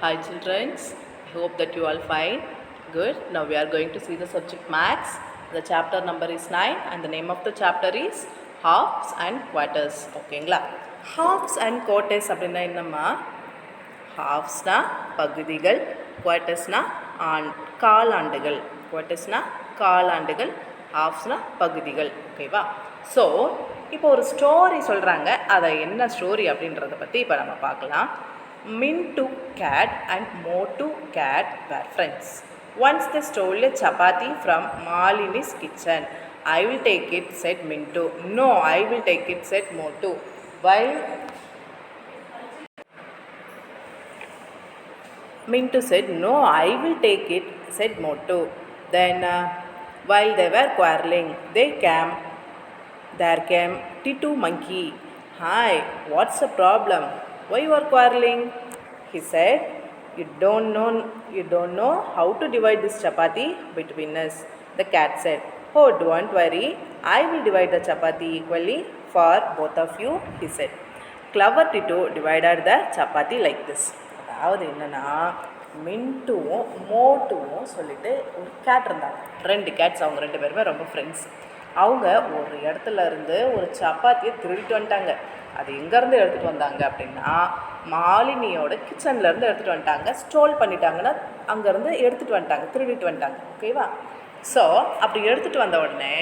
Hi children, I hope that you all fine. Good. Now we are going to see the subject maths. The chapter number is 9 and the name of the chapter is halves and quarters. ஓகேங்களா? Halves and quarters அப்படின்னா என்னம்மா? Halvesனா பகுதிகள், quartersனா காலாண்டுகள். Quartersனா காலாண்டுகள், halvesனா பகுதிகள். ஓகேவா? So இப்போ ஒரு story சொல்கிறாங்க, அதை என்ன ஸ்டோரி அப்படின்றத பற்றி இப்போ நம்ம பார்க்கலாம். Mintu cat and Motu cat were friends. Once they stole a chapati from Malini's kitchen. I will take it, said Mintu. No, I will take it, said Motu. While Mintu said, no, I will take it, said Motu. Then, while they were quarreling, there came Titu Monkey. Hi, what's the problem? Why you are quarreling? He said, you don't know how to divide this chapati between us. The cat said, oh, don't worry, I will divide the chapati equally for both of you, he said. Clever Titu divided the chapati like this. அதாவது என்னென்னா, மின்ட்டுவும் மோட்டுவும் சொல்லிட்டு ஒரு gate இருந்தாங்க. 2 Gates, அவங்க 2 பேருமே ரொம்ப friends. அவங்க ஒரு இடத்துல இருந்து ஒரு சப்பாத்தியை திருடிட்டு வந்துட்டாங்க. அது எங்கேருந்து எடுத்துகிட்டு வந்தாங்க அப்படின்னா, மாலினியோட கிச்சன்லேருந்து எடுத்துகிட்டு வந்துட்டாங்க. ஸ்டோல் பண்ணிட்டாங்கன்னா அங்கேருந்து எடுத்துகிட்டு வந்துட்டாங்க, திருடிட்டு வந்துட்டாங்க. ஓகேவா? ஸோ அப்படி எடுத்துகிட்டு வந்த உடனே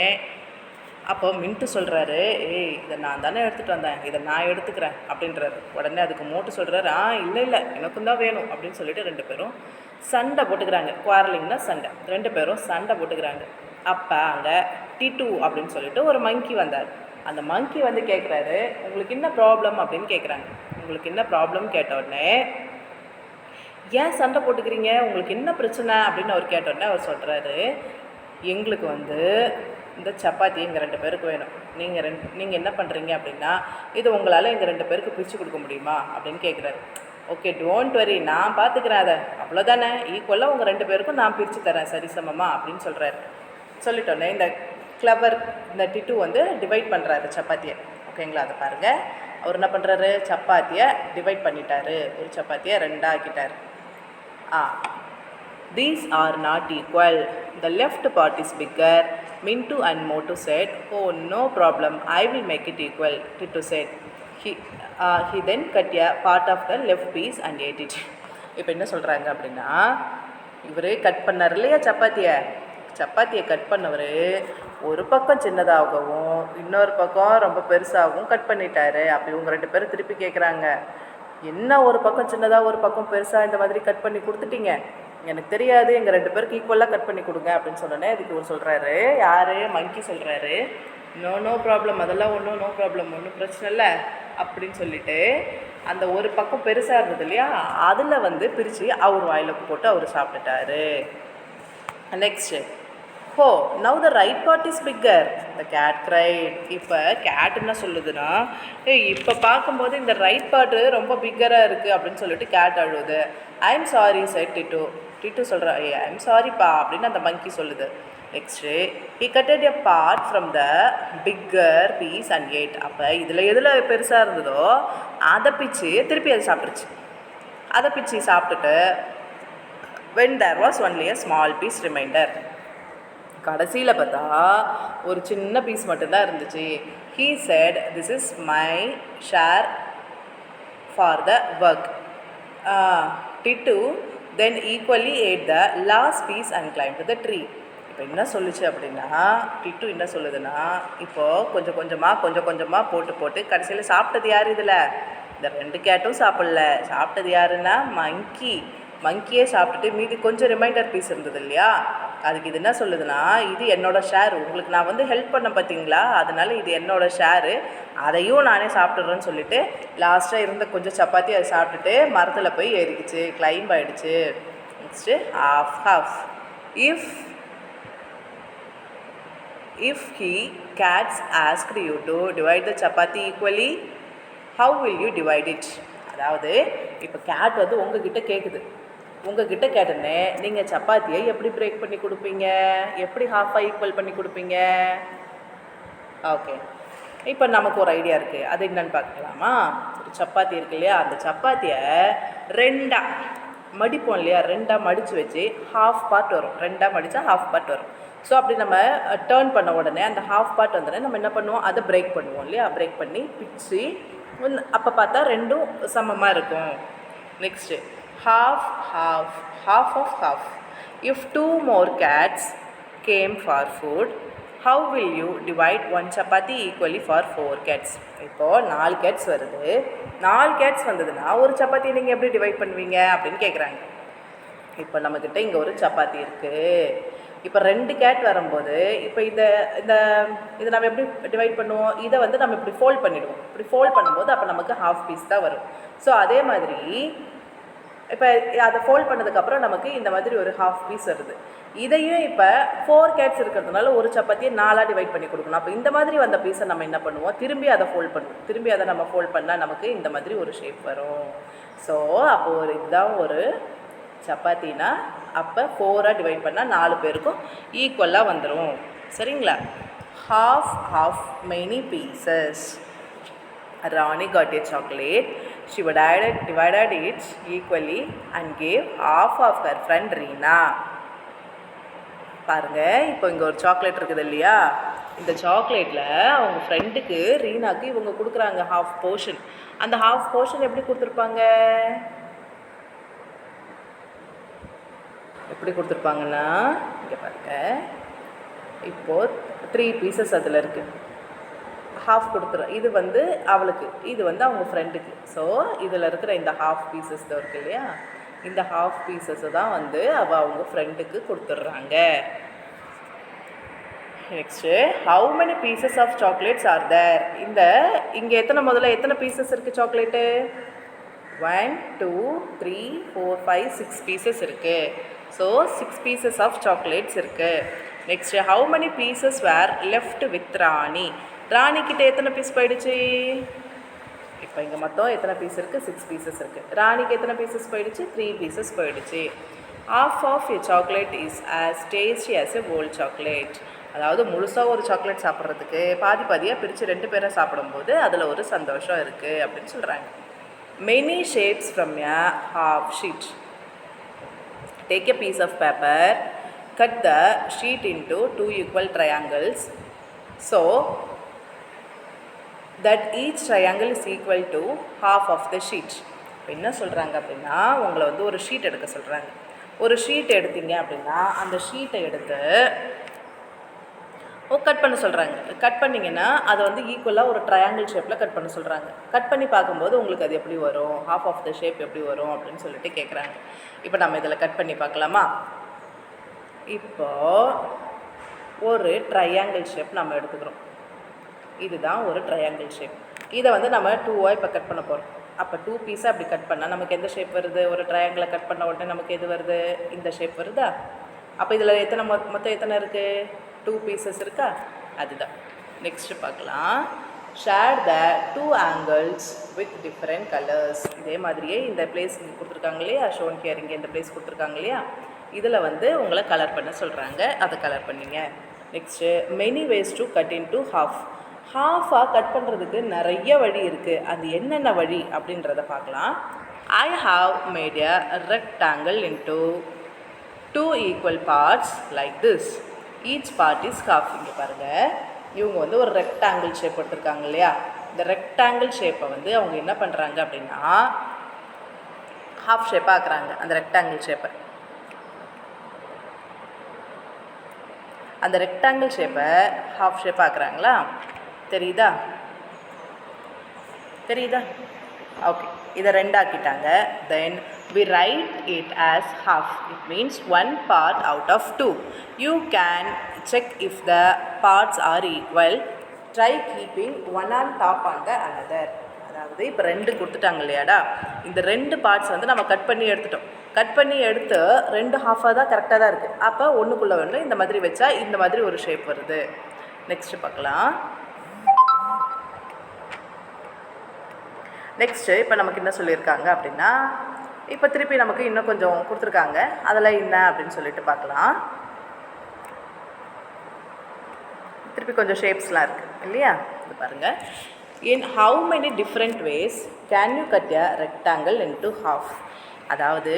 அப்போ மின்ட்டு சொல்கிறாரு, ஏய் இதை நான் தானே எடுத்துகிட்டு வந்தேன், இதை நான் எடுத்துக்கிறேன் அப்படின்றாரு. உடனே அதுக்கு மோட்டு சொல்கிறாரு, இல்லை எனக்கும் தான் வேணும் அப்படின்னு சொல்லிட்டு 2 பேரும் சண்டை போட்டுக்கிறாங்க. குவாரலிங்னா சண்டை. 2 பேரும் சண்டை போட்டுக்கிறாங்க. அப்போ அங்கே டிட்டு அப்படின்னு சொல்லிட்டு ஒரு மங்கி வந்தார். அந்த மங்கி வந்து கேட்குறாரு, உங்களுக்கு என்ன ப்ராப்ளம் அப்படின்னு கேட்குறாங்க. உங்களுக்கு என்ன ப்ராப்ளம் கேட்ட உடனே, ஏன் சண்டை போட்டுக்கிறீங்க, உங்களுக்கு என்ன பிரச்சனை அப்படின்னு அவர் கேட்ட உடனே அவர் சொல்கிறாரு, எங்களுக்கு வந்து இந்த சப்பாத்தி எங்கள் 2 பேருக்கு வேணும். நீங்கள் என்ன பண்ணுறீங்க அப்படின்னா, இது உங்களால் எங்கள் 2 பேருக்கு பிரித்து கொடுக்க முடியுமா அப்படின்னு கேட்குறாரு. ஓகே, டோன்ட் வரி, நான் பார்த்துக்கிறேன், அதை அவ்வளோதானே, ஈக்குவலாக உங்கள் 2 பேருக்கும் நான் பிரித்து தரேன் சரிசமமாக அப்படின்னு சொல்கிறாரு. சொல்லிட்டோன்னே இந்த இந்த டிட்டு வந்து டிவைட் பண்ணுறாரு சப்பாத்தியை. ஓகேங்களா? அதை பாருங்கள். அவர் என்ன பண்ணுறாரு, சப்பாத்தியை டிவைட் பண்ணிட்டாரு. ஒரு சப்பாத்தியை 2 ஆக்கிட்டார். These are not equal. The left part is bigger. Mintu and Motu said, oh, no problem. I will make it equal, Titu said. He then cut a part of the left piece and ate it. இப்போ என்ன சொல்கிறாங்க அப்படின்னா, இவர் cut பண்ணார் இல்லையா சப்பாத்தியை cut பண்ணவர் ஒரு பக்கம் சின்னதாகவும் இன்னொரு பக்கம் ரொம்ப பெருசாகவும் கட் பண்ணிட்டாரு. அப்படி இவங்க 2 பேரும் திருப்பி கேட்குறாங்க, என்ன ஒரு பக்கம் சின்னதாக ஒரு பக்கம் பெருசாக இந்த மாதிரி கட் பண்ணி கொடுத்துட்டீங்க, எனக்கு தெரியாது, எங்கள் 2 பேருக்கு ஈக்குவலாக கட் பண்ணி கொடுங்க அப்படின்னு சொன்னோன்னே அதுக்கு ஒரு சொல்கிறாரு, யார் மங்கி சொல்கிறாரு, நோ ப்ராப்ளம், அதெல்லாம் ஒன்றும் நோ ப்ராப்ளம், ஒன்றும் பிரச்சனை இல்லை அப்படின்னு சொல்லிட்டு அந்த ஒரு பக்கம் பெருசாக இருந்தது இல்லையா, அதில் வந்து பிரித்து அவர் வாயில் போட்டு அவர் சாப்பிட்டுட்டாரு. Next, how now the right part is bigger, the cat cried. இப்போ கேட் என்ன சொல்லுதுன்னா, இப்போ பார்க்கும்போது இந்த ரைட் பார்ட்டு ரொம்ப பிக்கராக இருக்குது அப்படின்னு சொல்லிட்டு கேட் அழுவுது. ஐ எம் சாரி செட் டிட்டு சொல்கிறா, ஐ எம் சாரிப்பா அப்படின்னு அந்த மங்கி சொல்லுது. Next, he cutted a part from the bigger piece and ate. அப்போ எதில் பெருசாக இருந்ததோ அதை பிச்சு திருப்பி அதை சாப்பிட்ருச்சு. அதை பிச்சு சாப்பிட்டுட்டு when there was only a small piece remainder. கடைசியில் பார்த்தா ஒரு சின்ன பீஸ் மட்டும்தான் இருந்துச்சு. he said, this is my share for the work. Titu then equally ate the last piece and climbed to the tree. இப்போ என்ன சொல்லுச்சு அப்படின்னா, டிட்டு என்ன சொல்லுதுன்னா, இப்போது கொஞ்சம் கொஞ்சமாக போட்டு கடைசியில் சாப்பிட்டது யார், இதில் இந்த 2 கேட்டும் சாப்பிட்டது யாருன்னா மங்கியே சாப்பிட்டுட்டு மீதி கொஞ்சம் ரிமைண்டர் பீஸ் இருந்தது இல்லையா, அதுக்கு இது என்ன சொல்லுதுன்னா, இது என்னோடய ஷேர், உங்களுக்கு நான் வந்து ஹெல்ப் பண்ண பார்த்தீங்களா, அதனால இது என்னோடய ஷேரு, அதையும் நானே சாப்பிட்றேன்னு சொல்லிவிட்டு லாஸ்ட்டாக இருந்த கொஞ்சம் சப்பாத்தி அதை சாப்பிட்டுட்டு மரத்தில் போய் ஏறிக்குச்சு, கிளைம்ப் ஆகிடுச்சு. Next, half. If he cats asked you to divide the chapati equally, how will you divide it? அதாவது இப்போ கேட் வந்து உங்ககிட்ட கேட்குது, உங்ககிட்ட கேட்டோன்னே நீங்கள் சப்பாத்தியை எப்படி பிரேக் பண்ணி கொடுப்பீங்க, எப்படி ஹாஃபாக ஈக்குவல் பண்ணி கொடுப்பீங்க? ஓகே, இப்போ நமக்கு ஒரு ஐடியா இருக்குது, அது என்னன்னு பார்க்கலாமா? ஒரு சப்பாத்தி இருக்கு இல்லையா, அந்த சப்பாத்தியை 2 மடிப்போம் இல்லையா, ரெண்டாக மடித்து வச்சு ஹாஃப் பார்ட் வரும், ரெண்டாக மடித்தா ஹாஃப் பார்ட் வரும். ஸோ அப்படி நம்ம டேர்ன் பண்ண உடனே அந்த ஹாஃப் பார்ட் வந்தோடனே நம்ம என்ன பண்ணுவோம், அதை பிரேக் பண்ணுவோம் இல்லையா, பிரேக் பண்ணி பிச்சு அப்போ பார்த்தா ரெண்டும் சமமாக இருக்கும். Next half half half of half. If 2 more cats came for food, how will you divide one chapati equally for 4 cats? இப்போது 4 cats வருது, 4 cats வந்ததுன்னா ஒரு சப்பாத்தி நீங்கள் எப்படி டிவைட் பண்ணுவீங்க அப்படின்னு கேட்குறாங்க. இப்போ நம்மக்கிட்ட இங்கே ஒரு சப்பாத்தி இருக்குது, இப்போ 2 கேட் வரும்போது இப்போ இதை நம்ம எப்படி டிவைட் பண்ணுவோம், இதை வந்து நம்ம இப்படி ஃபோல்ட் பண்ணிவிடுவோம். இப்படி ஃபோல்ட் பண்ணும்போது அப்போ நமக்கு ஹாஃப் பீஸ் தான் வரும். ஸோ அதே மாதிரி இப்போ அதை ஃபோல்ட் பண்ணதுக்கப்புறம் நமக்கு இந்த மாதிரி ஒரு ஹாஃப் பீஸ் வருது. இதையும் இப்போ 4 கேட்ஸ் இருக்கிறதுனால ஒரு சப்பாத்தியை 4ஆக டிவைட் பண்ணி கொடுக்கணும். அப்போ இந்த மாதிரி வந்த பீஸை நம்ம என்ன பண்ணுவோம், திரும்பி அதை ஃபோல்ட் பண்ணுவோம். திரும்பி அதை நம்ம ஃபோல்ட் பண்ணால் நமக்கு இந்த மாதிரி ஒரு ஷேப் வரும். ஸோ அப்போது இதுதான் ஒரு சப்பாத்தினா, அப்போ 4ஆக டிவைட் பண்ணால் 4 பேருக்கும் ஈக்குவலாக வந்துடும். சரிங்களா? half of many pieces. Rani got a chocolate. She divided it equally and gave half of her friend Reena. பாருங்க, இப்போ இங்கே ஒரு சாக்லேட் இருக்குது இல்லையா, இந்த சாக்லேட்டில் அவங்க ஃப்ரெண்டுக்கு ரீனாக்கு இவங்க கொடுக்குறாங்க ஹாஃப் போர்ஷன். அந்த ஹாஃப் போர்ஷன் எப்படி கொடுத்துருப்பாங்க, எப்படி கொடுத்துருப்பாங்கன்னா இங்கே பாருங்க, இப்போது 3 பீசஸ் அதில் இருக்குது, ஹாஃப் கொடுத்துரும். இது வந்து அவளுக்கு, இது வந்து அவங்க ஃப்ரெண்டுக்கு. ஸோ இதில் இருக்கிற இந்த ஹாஃப் பீசஸ் தான் இருக்குது இல்லையா, இந்த ஹாஃப் பீசஸை தான் வந்து அவங்க ஃப்ரெண்டுக்கு கொடுத்துட்றாங்க. Next how many pieces of chocolates are there? இங்கே எத்தனை பீசஸ் இருக்குது சாக்லேட்டு, 1 2 3 4 5 6 பீசஸ் இருக்குது. ஸோ 6 பீசஸ் ஆஃப் சாக்லேட்ஸ் இருக்குது. Next how many pieces were left with Rani? ராணிக்கிட்ட எத்தனை பீஸ் போயிடுச்சு, இப்போ இங்கே மொத்தம் எத்தனை பீஸ் இருக்குது, 6 பீசஸ் இருக்குது. ராணிக்கு எத்தனை பீசஸ் போயிடுச்சு, 3 பீசஸ் போயிடுச்சு. half of a chocolate is as tasty as a whole chocolate. அதாவது முழுசாக ஒரு சாக்லேட் சாப்பிட்றதுக்கு பாதியாக பிரித்து 2 பேரை சாப்பிடும்போது அதில் ஒரு சந்தோஷம் இருக்குது அப்படின்னு சொல்கிறாங்க. many shapes from a half sheet. Take a piece of paper, cut the sheet into 2 equal triangles so that each triangle is equal to half of the sheet. இப்போ என்ன சொல்கிறாங்க அப்படின்னா, உங்களை வந்து ஒரு ஷீட் எடுக்க சொல்கிறாங்க. ஒரு ஷீட் எடுத்தீங்க அப்படின்னா அந்த ஷீட்டை எடுத்து கட் பண்ண சொல்கிறாங்க. கட் பண்ணிங்கன்னா அதை வந்து ஈக்குவலாக ஒரு ட்ரையாங்கிள் ஷேப்பில் கட் பண்ண சொல்கிறாங்க. கட் பண்ணி பார்க்கும்போது உங்களுக்கு அது எப்படி வரும், ஹாஃப் ஆஃப் த ஷேப் எப்படி வரும் அப்படின்னு சொல்லிட்டு கேட்குறாங்க. இப்போ நம்ம இதில் கட் பண்ணி பார்க்கலாமா. இப்போது ஒரு ட்ரையாங்கிள் ஷேப் நம்ம எடுத்துக்கிறோம். இதுதான் ஒரு ட்ரையாங்கிள் ஷேப். இதை வந்து நம்ம 2ஆக இப்போ கட் பண்ண போகிறோம். அப்போ 2 பீஸாக அப்படி கட் பண்ணால் நமக்கு எந்த ஷேப் வருது, ஒரு ட்ரையாங்கிளை கட் பண்ண உடனே நமக்கு எது வருது, இந்த ஷேப் வருதா. அப்போ இதில் எத்தனை மொத்தம் எத்தனை இருக்குது, 2 பீசஸ் இருக்கா, அதுதான். நெக்ஸ்ட்டு பார்க்கலாம். Share the 2 angles with different colors. இதே மாதிரியே இந்த பிளேஸ் இங்கே கொடுத்துருக்காங்க இல்லையா, ஷோன் ஹியர், இங்கே இந்த பிளேஸ் கொடுத்துருக்காங்க இல்லையா, இதில் வந்து உங்களை கலர் பண்ண சொல்கிறாங்க, அதை கலர் பண்ணிங்க. Next many ways to cut into half. ஹாஃபாக கட் பண்ணுறதுக்கு நிறைய வழி இருக்குது. அது என்னென்ன வழி அப்படின்றத பார்க்கலாம். I have made a rectangle into 2 equal parts like this. Each part is half. இங்கே பாருங்கள், இவங்க வந்து ஒரு ரெக்டாங்கிள் ஷேப் எடுத்துருக்காங்க இல்லையா, இந்த ரெக்டாங்கிள் ஷேப்பை வந்து அவங்க என்ன பண்ணுறாங்க அப்படின்னா ஹாஃப் ஷேப்பாக ஆக்குறாங்க. அந்த ரெக்டாங்கிள் ஷேப்பை ஹாஃப் ஷேப் ஆக்குறாங்களா, தெரியுதா? ஓகே, இதை 2 ஆக்கிட்டாங்க. தென் we write it as half. It means 1 part out of 2. You can check if the parts are equal. Try keeping one on top on the another. அதாவது இப்போ 2 கொடுத்துட்டாங்க இல்லையாடா, இந்த 2 பார்ட்ஸ் வந்து நம்ம கட் பண்ணி எடுத்துட்டோம். கட் பண்ணி எடுத்து 2 ஹாஃபாக தான் கரெக்டாக தான் இருக்குது. அப்போ ஒன்றுக்குள்ளே வந்து இந்த மாதிரி வச்சா இந்த மாதிரி ஒரு ஷேப் வருது. நெக்ஸ்ட்டு பார்க்கலாம். நெக்ஸ்ட்டு இப்போ நமக்கு என்ன சொல்லியிருக்காங்க அப்படின்னா, இப்போ திருப்பி நமக்கு இன்னும் கொஞ்சம் கொடுத்துருக்காங்க, அதில் என்ன அப்படின்னு சொல்லிட்டு பார்க்கலாம். திருப்பி கொஞ்சம் ஷேப்ஸ்லாம் இருக்குது இல்லையா, இது பாருங்கள். in how many different ways can you cut a rectangle into half? அதாவது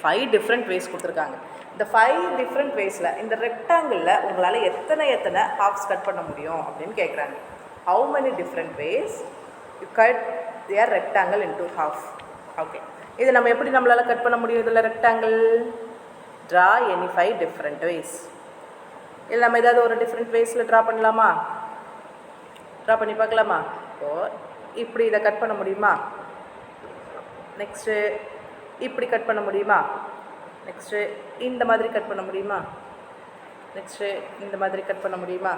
5 டிஃப்ரெண்ட் வேஸ் கொடுத்துருக்காங்க. இந்த 5 டிஃப்ரெண்ட் வேஸில் இந்த ரெக்டாங்கிளில் உங்களால் எத்தனை ஹாஃப்ஸ் கட் பண்ண முடியும் அப்படின்னு கேட்குறாங்க. How many different ways you cut their rectangle into half? Okay, இது நம்ம எப்படி நம்மளால் கட் பண்ண முடியும்? இதில் rectangle draw any 5 different ways. இல்லை நம்ம ஏதாவது ஒரு டிஃப்ரெண்ட் வேஸில் ட்ரா பண்ணலாமா? ட்ரா பண்ணி பார்க்கலாமா? இப்போது இப்படி இதை கட் பண்ண முடியுமா? நெக்ஸ்ட்டு இப்படி கட் பண்ண முடியுமா? நெக்ஸ்ட்டு இந்த மாதிரி கட் பண்ண முடியுமா? நெக்ஸ்ட்டு இந்த மாதிரி கட் பண்ண முடியுமா?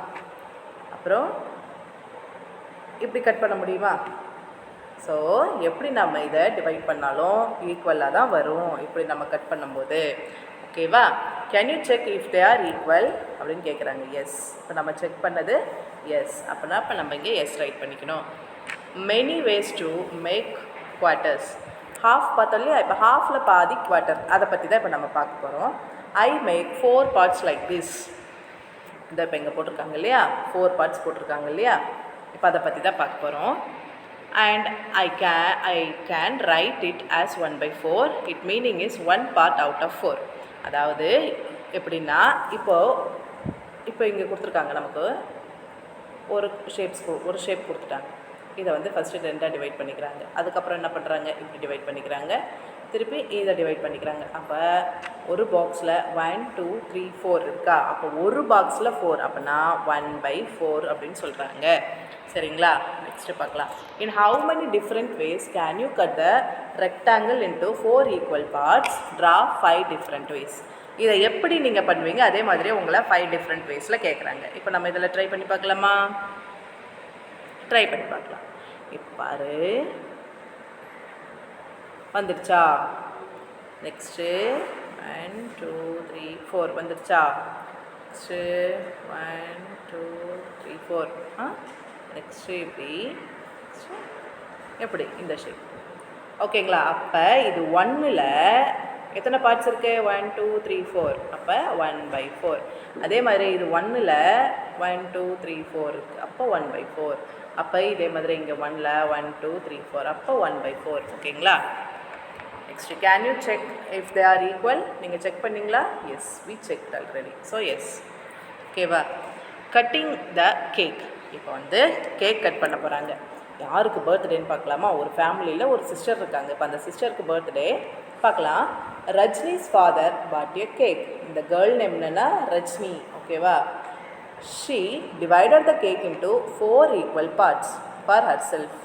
அப்புறம் இப்படி கட் பண்ண முடியுமா? ஸோ எப்படி நம்ம இதை டிவைட் பண்ணாலும் ஈக்குவலாக தான் வரும் இப்படி நம்ம கட் பண்ணும்போது. ஓகேவா? Can you check if they are equal அப்படின்னு கேட்குறாங்க. எஸ். இப்போ நம்ம செக் பண்ணது எஸ். அப்படின்னா இப்போ நம்ம இங்கே எஸ் ரைட் பண்ணிக்கணும். Many ways to make quarters. Half பார்த்தோம் இல்லையா? இப்போ ஹாஃபில் பாதி குவார்ட்டர், அதை பற்றி தான் இப்போ நம்ம பார்க்க போகிறோம். I make 4 parts like this. இந்த இப்போ இங்கே போட்டிருக்காங்க இல்லையா? 4 பார்ட்ஸ் போட்டிருக்காங்க இல்லையா? இப்போ அதை பற்றி தான் பார்க்க போகிறோம். And I can write it as 1/4. It meaning is 1 part out of 4. அதாவது எப்படின்னா இப்போ இங்கே கொடுத்துருக்காங்க நமக்கு ஒரு ஷேப் கொடுத்துட்டாங்க. இதை வந்து ஃபஸ்ட்டு 2ஆக டிவைட் பண்ணிக்கிறாங்க. அதுக்கப்புறம் என்ன பண்ணுறாங்க? இப்படி டிவைட் பண்ணிக்கிறாங்க. திருப்பி இதை டிவைட் பண்ணிக்கிறாங்க. அப்போ ஒரு பாக்ஸில் 1 2 3 4 இருக்கா? அப்போ ஒரு பாக்ஸில் 4, அப்போனா 1/4 அப்படின்னு சொல்கிறாங்க. சரிங்களா? நெக்ஸ்ட்டு பார்க்கலாம். In how many different ways can you cut the rectangle into 4 equal parts? Draw 5 different ways. இதை எப்படி நீங்கள் பண்ணுவீங்க? அதே மாதிரியே உங்களை 5 டிஃப்ரெண்ட் வேஸில் கேட்குறாங்க. இப்போ நம்ம இதில் ட்ரை பண்ணி பார்க்கலாமா? ட்ரை பண்ணி பார்க்கலாம். இப்போ பாரு, வந்துடுச்சா? நெக்ஸ்ட்டு 1 2 3 4 வந்துடுச்சா? நெக்ஸ்ட்டு 1 2 3 4 நெக்ஸ்ட்டு இப்படி எப்படி இந்த ஷேப். ஓகேங்களா? அப்போ இது 1ல் எத்தனை பார்ட்ஸ் இருக்குது? 1 2 3 4. அப்போ 1/4. அதே மாதிரி இது 1ல் 1 2 3 4 இருக்குது. அப்போ 1/4. அப்போ இதே மாதிரி இங்கே 1ல் 1 2 3 4. அப்போ 1/4. ஓகேங்களா? Next can you check if they are equal? நீங்கள் செக் பண்ணிங்களா? Yes, we check already. So yes. ஓகேவா? Cutting the cake. இப்போ வந்து கேக் கட் பண்ண போகிறாங்க. யாருக்கு பர்த்டேன்னு பார்க்கலாமா? ஒரு ஃபேமிலியில் ஒரு சிஸ்டர் இருக்காங்க. இப்போ அந்த சிஸ்டருக்கு பர்த்டே பார்க்கலாம். ரஜ்னிஸ் ஃபாதர் பாட் எ கேக். இந்த கேர்ள் நேம் என்னென்னா ரஜ்னி. ஓகேவா? She divided the cake into 4 equal parts for her self.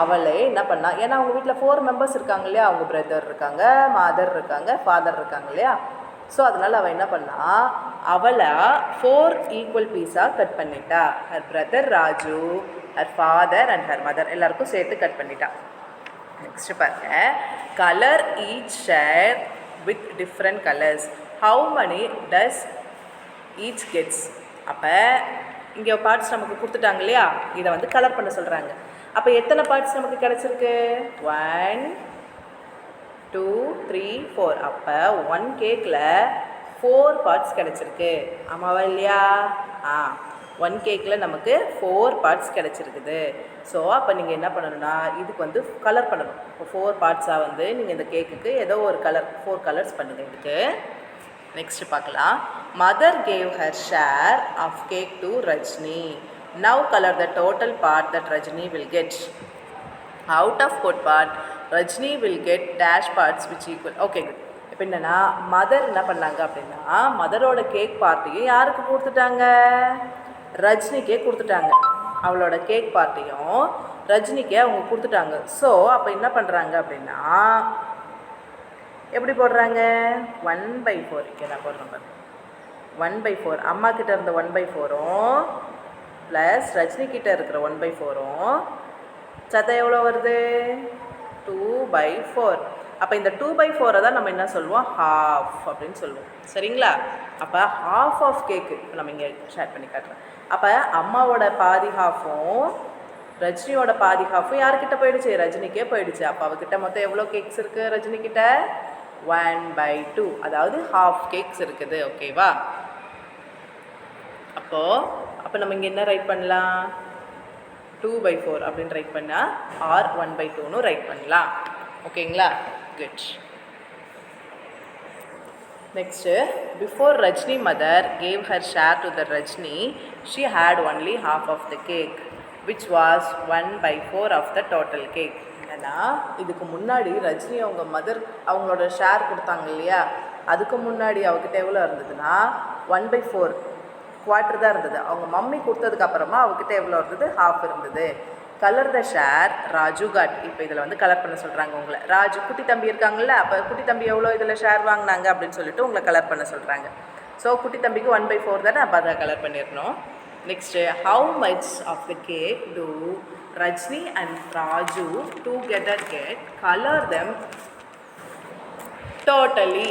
அவளே என்ன பண்ணா? ஏன்னா அவங்க வீட்டில் 4 மெம்பர்ஸ் இருக்காங்க இல்லையா? அவங்க பிரதர் இருக்காங்க, மதர் இருக்காங்க, ஃபாதர் இருக்காங்க இல்லையா? ஸோ அதனால் அவள் என்ன பண்ணா? அவளை 4 ஈக்குவல் பீஸாக கட் பண்ணிட்டா. Her brother Raju, her father and her mother எல்லாருக்கும் சேர்த்து கட் பண்ணிட்டா. நெக்ஸ்ட்டு பாருங்க. Colour each share with different colours. How many does each gets? அப்போ இங்கே பார்ட்ஸ் நமக்கு கொடுத்துட்டாங்க இல்லையா? இதை வந்து கலர் பண்ண சொல்கிறாங்க. அப்போ எத்தனை பார்ட்ஸ் நமக்கு கிடச்சிருக்கு? 1 2 3 4. அப்போ 1 கேக்கில் 4 பார்ட்ஸ் கிடச்சிருக்கு. ஆமாவா இல்லையா? 1 கேக்கில் நமக்கு 4 பார்ட்ஸ் கிடச்சிருக்குது. ஸோ அப்போ நீங்கள் என்ன பண்ணணும்னா இதுக்கு வந்து கலர் பண்ணணும். இப்போ 4 பார்ட்ஸாக வந்து நீங்கள் இந்த கேக்குக்கு ஏதோ ஒரு கலர் 4 கலர்ஸ் பண்ணுங்கள் இதுக்கு. நெக்ஸ்ட்டு பார்க்கலாம். Mother gave her share of cake to Rajni. Now colour the total part that Rajni will get. Out of got part Rajni will get dash parts which equal. Okay, good. இப்போ என்னென்னா மதர் என்ன பண்ணாங்க அப்படின்னா மதரோட cake பார்ட்டியும் யாருக்கு கொடுத்துட்டாங்க? ரஜ்னிக்கே கொடுத்துட்டாங்க. அவளோட கேக் பார்ட்டியும் ரஜ்னிக்கே அவங்க கொடுத்துட்டாங்க. ஸோ அப்போ என்ன பண்ணுறாங்க அப்படின்னா எப்படி போடுறாங்க? 1/4. இங்கே நான் போடுறேன் பாருங்க. 1/4 அம்மா கிட்ட இருந்த 1/4 ப்ளஸ் ரஜினிகிட்ட இருக்கிற 1/4 சத்தம் எவ்வளோ வருது? 2/4. அப்போ இந்த 2/4 தான் நம்ம என்ன சொல்லுவோம்? ஹாஃப் அப்படின்னு சொல்லுவோம். சரிங்களா? அப்போ ஹாஃப் ஆஃப் கேக்கு இப்போ நம்ம இங்கே ஷேர் பண்ணி காட்டுறேன். அப்போ அம்மாவோட பாதி ஹாஃபும் ரஜினியோட பாதி ஹாஃபும் யார்கிட்ட போயிடுச்சு? ரஜினிக்கே போயிடுச்சு. அப்போ அவகிட்ட மொத்தம் எவ்வளோ கேக்ஸ் இருக்குது? ரஜினிக்கிட்ட 1/2, அதாவது ஹாஃப் கேக்ஸ் இருக்குது. ஓகேவா? அப்போ நம்ம இங்கே என்ன ரைட் பண்ணலாம்? 2/4 அப்படின்னு ரைட் பண்ணால் ஆர் 1/2ன்னு ரைட் பண்ணலாம். ஓகேங்களா? Good. Next, before Rajni mother gave her share to the Rajni, she had only half of the cake, which was 1/4 of the total cake. ஏன்னா இதுக்கு முன்னாடி ரஜினி அவங்க மதர் அவங்களோட ஷேர் கொடுத்தாங்க இல்லையா, அதுக்கு முன்னாடி அவகிட்ட எவ்வளோ இருந்ததுன்னா 1/4 குவார்ட்டர் தான் இருந்தது. அவங்க மம்மி கொடுத்ததுக்கு அப்புறமா அவகிட்ட எவ்வளோ இருந்தது, ஹாஃப் இருந்தது. Colour the share Raju got. இப்போ இதில் வந்து கலர் பண்ண சொல்கிறாங்க உங்களை. ராஜு குட்டி தம்பி இருக்காங்கல்ல, அப்போ குட்டி தம்பி எவ்வளோ இதில் ஷேர் வாங்கினாங்க அப்படின்னு சொல்லிட்டு உங்களை கலர் பண்ண சொல்கிறாங்க. ஸோ குட்டி தம்பிக்கு 1/4 தானே, அப்போ அதை கலர் பண்ணிடணும். Next, how much of the cake do Rajini and Raju together get? Colour them totally.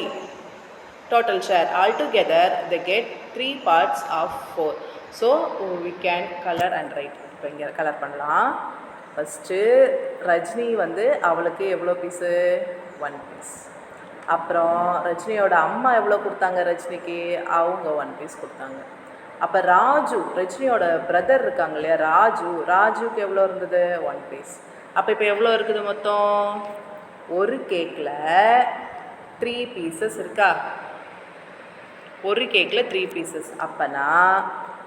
Total share altogether they get 3 parts of 4. So we can color and write. இப்போ இங்கே கலர் பண்ணலாம். ஃபஸ்ட்டு ரஜினி வந்து அவளுக்கு எவ்வளோ பீஸு, 1 பீஸ். அப்புறம் ரஜினியோட அம்மா எவ்வளோ கொடுத்தாங்க ரஜினிக்கு, அவங்க 1 பீஸ் கொடுத்தாங்க. அப்போ ராஜு, ரஜினியோட பிரதர் இருக்காங்க இல்லையா ராஜுக்கு எவ்வளோ இருந்தது, 1 பீஸ். அப்போ இப்போ எவ்வளோ இருக்குது மொத்தம், ஒரு கேக்கில் 3 பீசஸ் இருக்கா, ஒரு கேக்கில் 3 பீசஸ். அப்போனா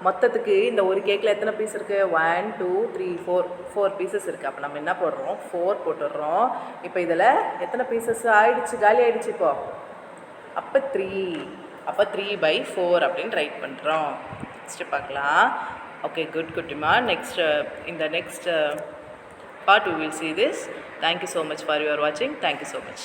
மொத்தத்துக்கு இந்த ஒரு கேக்கில் எத்தனை பீஸ் இருக்குது, 1 2 3 4 பீசஸ் இருக்குது. அப்போ நம்ம என்ன போடுறோம், 4 போட்டுடுறோம். இப்போ இதில் எத்தனை பீசஸ் ஆகிடுச்சு, காலி ஆகிடுச்சு இப்போ. அப்போ 3, அப்போ 3/4 அப்படின்னு ரைட் பண்ணுறோம். நெக்ஸ்ட்டு பார்க்கலாம். ஓகே, குட் குட்டிமா. நெக்ஸ்ட் இந்த next part we will see this. Thank you so much for your watching. Thank you so much.